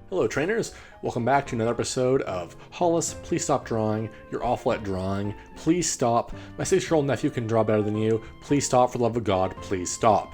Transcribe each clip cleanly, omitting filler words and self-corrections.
Hello trainers, welcome back to another episode of Hollis, please stop drawing, you're awful at drawing, please stop, my 6-year-old nephew can draw better than you, please stop, for the love of God, please stop.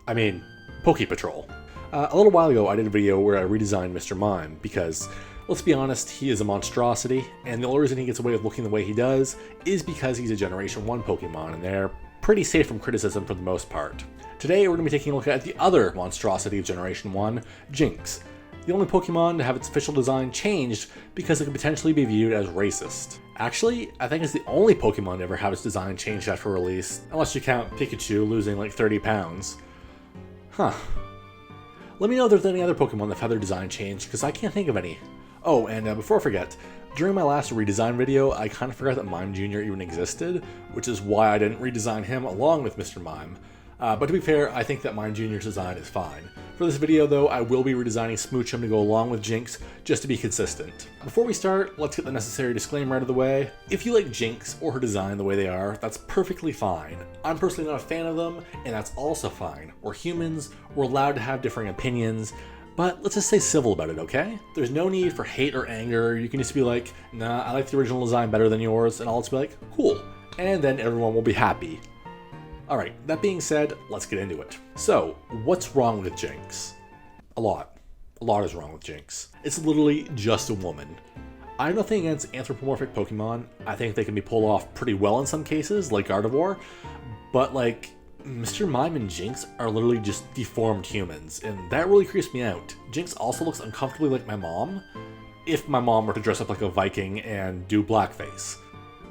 I mean, Poke Patrol. A little while ago I did a video where I redesigned Mr. Mime because, let's be honest, he is a monstrosity, and the only reason he gets away with looking the way he does is because he's a Generation 1 Pokemon, and they're pretty safe from criticism for the most part. Today we're going to be taking a look at the other monstrosity of Generation 1, Jynx. The only Pokemon to have its official design changed because it could potentially be viewed as racist. Actually, I think it's the only Pokemon to ever have its design changed after release, unless you count Pikachu losing like 30 pounds. Huh. Let me know if there's any other Pokemon that have had their design changed, because I can't think of any. Oh, and before I forget, during my last redesign video, I kind of forgot that Mime Jr. even existed, which is why I didn't redesign him along with Mr. Mime. But to be fair, I think that Mime Jr.'s design is fine. For this video though, I will be redesigning Smoochum to go along with Jynx, just to be consistent. Before we start, let's get the necessary disclaimer out of the way. If you like Jynx or her design the way they are, that's perfectly fine. I'm personally not a fan of them, and that's also fine. We're humans, we're allowed to have differing opinions, but let's just stay civil about it, okay? There's no need for hate or anger. You can just be like, nah, I like the original design better than yours, and I'll just be like, cool. And then everyone will be happy. Alright, that being said, let's get into it. So, what's wrong with Jynx? A lot. A lot is wrong with Jynx. It's literally just a woman. I have nothing against anthropomorphic Pokemon. I think they can be pulled off pretty well in some cases, like Gardevoir, but like, Mr. Mime and Jynx are literally just deformed humans, and that really creeps me out. Jynx also looks uncomfortably like my mom, if my mom were to dress up like a Viking and do blackface.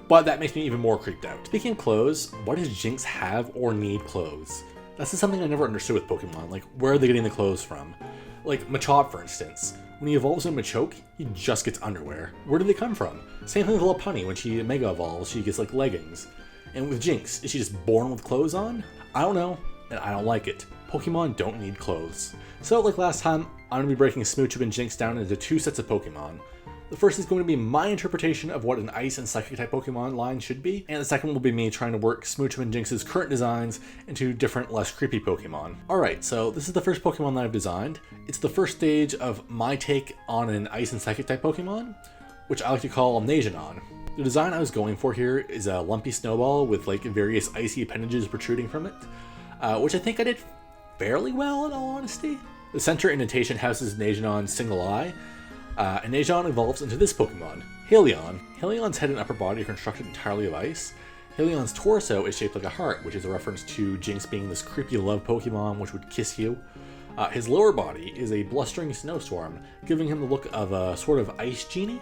But that makes me even more creeped out. Speaking of clothes, why does Jynx have or need clothes? That's just something I never understood with Pokemon, like where are they getting the clothes from? Like Machop, for instance. When he evolves into Machoke, he just gets underwear. Where do they come from? Same thing with Lopunny, when she Mega Evolves, she gets like leggings. And with Jynx, is she just born with clothes on? I don't know, and I don't like it. Pokemon don't need clothes. So like last time, I'm going to be breaking Smoochum and Jynx down into two sets of Pokemon. The first is going to be my interpretation of what an Ice and Psychic type Pokemon line should be, and the second will be me trying to work Smoochum and Jynx's current designs into different, less creepy Pokemon. Alright, so this is the first Pokemon that I've designed. It's the first stage of my take on an Ice and Psychic type Pokemon, which I like to call Amnesianon. The design I was going for here is a lumpy snowball with like various icy appendages protruding from it, which I think I did fairly well in all honesty. The center indentation houses Amnesianon's single eye, and Amnesianon evolves into this Pokemon, Hailcon. Hailcon's head and upper body are constructed entirely of ice. Hailcon's torso is shaped like a heart, which is a reference to Jynx being this creepy love Pokemon which would kiss you. His lower body is a blustering snowstorm, giving him the look of a sort of ice genie.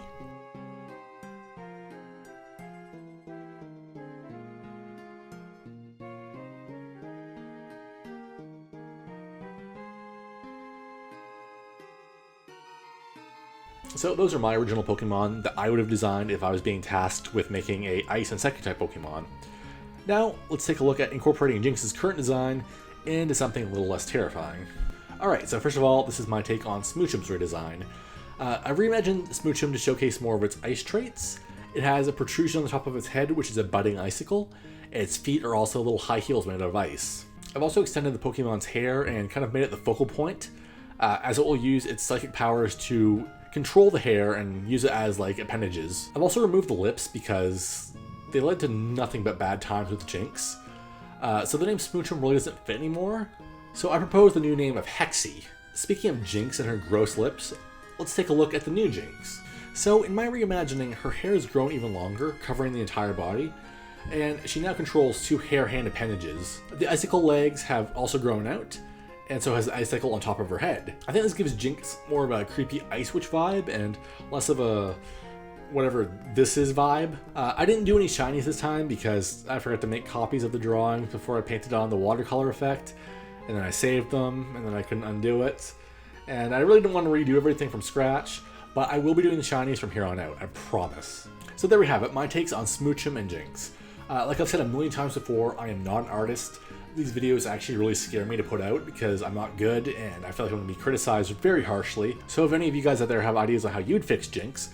So those are my original Pokemon that I would have designed if I was being tasked with making a Ice and Psychic type Pokemon. Now, let's take a look at incorporating Jynx's current design into something a little less terrifying. Alright, so first of all, this is my take on Smoochum's redesign. I've reimagined Smoochum to showcase more of its ice traits. It has a protrusion on the top of its head, which is a budding icicle, and its feet are also little high heels made out of ice. I've also extended the Pokemon's hair and kind of made it the focal point, as it will use its psychic powers to control the hair and use it as like appendages. I've also removed the lips because they led to nothing but bad times with Jynx. So the name Smoochum really doesn't fit anymore. So I proposed the new name of Hexy. Speaking of Jynx and her gross lips, let's take a look at the new Jynx. So in my reimagining, her hair has grown even longer, covering the entire body, and she now controls two hair-hand appendages. The icicle legs have also grown out, and so has the icicle on top of her head. I think this gives Jynx more of a creepy Ice Witch vibe and less of a whatever this is vibe. I didn't do any shinies this time because I forgot to make copies of the drawings before I painted on the watercolor effect, and then I saved them, and then I couldn't undo it. And I really didn't want to redo everything from scratch, but I will be doing the shinies from here on out, I promise. So there we have it, my takes on Smoochum and Jynx. Like I've said a million times before, I am not an artist. These videos actually really scare me to put out because I'm not good and I feel like I'm going to be criticized very harshly. So if any of you guys out there have ideas on how you'd fix Jynx,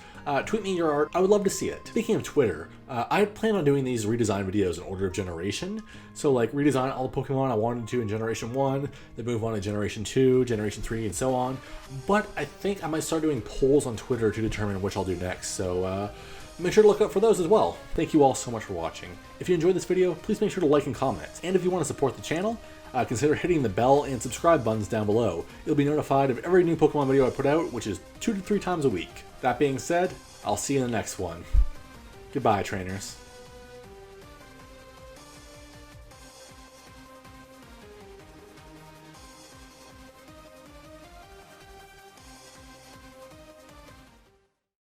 Tweet me your art. I would love to see it. Speaking of Twitter, I plan on doing these redesign videos in order of generation. So like redesign all the Pokemon I wanted to in Generation 1, then move on to Generation 2, Generation 3, and so on. But I think I might start doing polls on Twitter to determine which I'll do next. So make sure to look up for those as well. Thank you all so much for watching. If you enjoyed this video, please make sure to like and comment. And if you want to support the channel, consider hitting the bell and subscribe buttons down below. You'll be notified of every new Pokemon video I put out, which is 2 to 3 times a week. That being said, I'll see you in the next one. Goodbye, trainers.